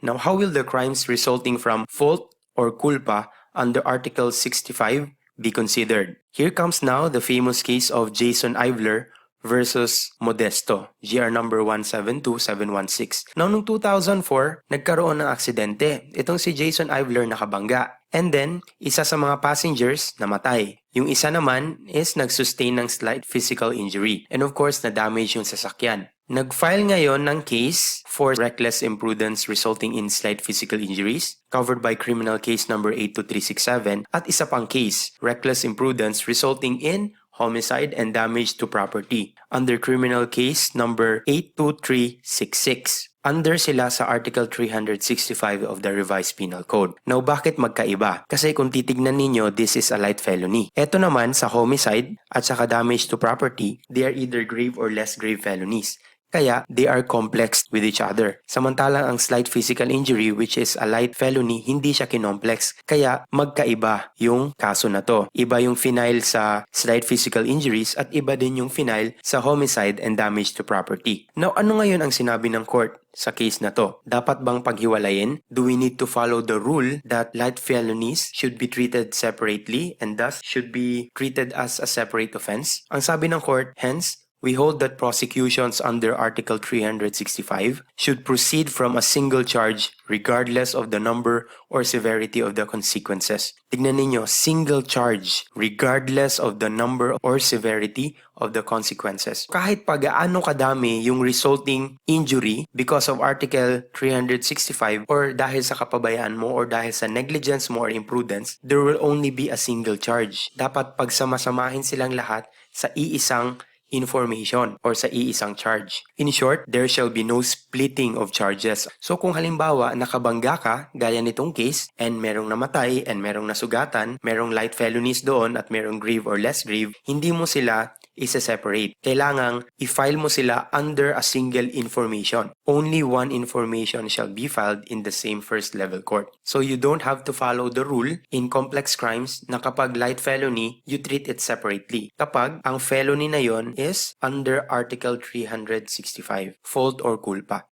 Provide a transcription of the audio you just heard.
Now, how will the crimes resulting from fault or culpa under Article 65 be considered? Here comes now the famous case of Jason Ivler versus Modesto, GR number 172716. Now, noong 2004, nagkaroon ng aksidente. Itong si Jason Ivler nakabangga. And then, isa sa mga passengers namatay. Yung isa naman is nag-sustain ng slight physical injury. And of course, na-damage yung sasakyan. Nag-file ngayon ng case for reckless imprudence resulting in slight physical injuries, covered by criminal case number 82367, at isa pang case, reckless imprudence resulting in homicide and damage to property, under criminal case number 82366. Under sila sa Article 365 of the Revised Penal Code. Now, bakit magkaiba? Kasi kung titignan ninyo, this is a light felony. Ito naman sa homicide at saka damage to property, they are either grave or less grave felonies. Kaya, they are complex with each other. Samantalang ang slight physical injury, which is a light felony, hindi siya kinomplex. Kaya, magkaiba yung kaso na to. Iba yung final sa slight physical injuries at iba din yung final sa homicide and damage to property. Now, ano ngayon ang sinabi ng court sa case na to? Dapat bang paghiwalayin? Do we need to follow the rule that light felonies should be treated separately and thus should be treated as a separate offense? Ang sabi ng court, hence, we hold that prosecutions under Article 365 should proceed from a single charge regardless of the number or severity of the consequences. Tignan ninyo, single charge regardless of the number or severity of the consequences. Kahit pag-aano kadami yung resulting injury because of Article 365 or dahil sa kapabayaan mo or dahil sa negligence mo or imprudence, there will only be a single charge. Dapat pagsama-samahin silang lahat sa iisang information or sa iisang charge. In short, there shall be no splitting of charges. So kung halimbawa nakabangga ka, gaya nitong case, and merong namatay and merong nasugatan, merong light felonies doon at merong grave or less grave, hindi mo sila isa-separate. Kailangang i-file mo sila under a single information. Only one information shall be filed in the same first level court. So you don't have to follow the rule in complex crimes na kapag light felony, you treat it separately. Kapag ang felony na yon is under Article 365, fault or culpa.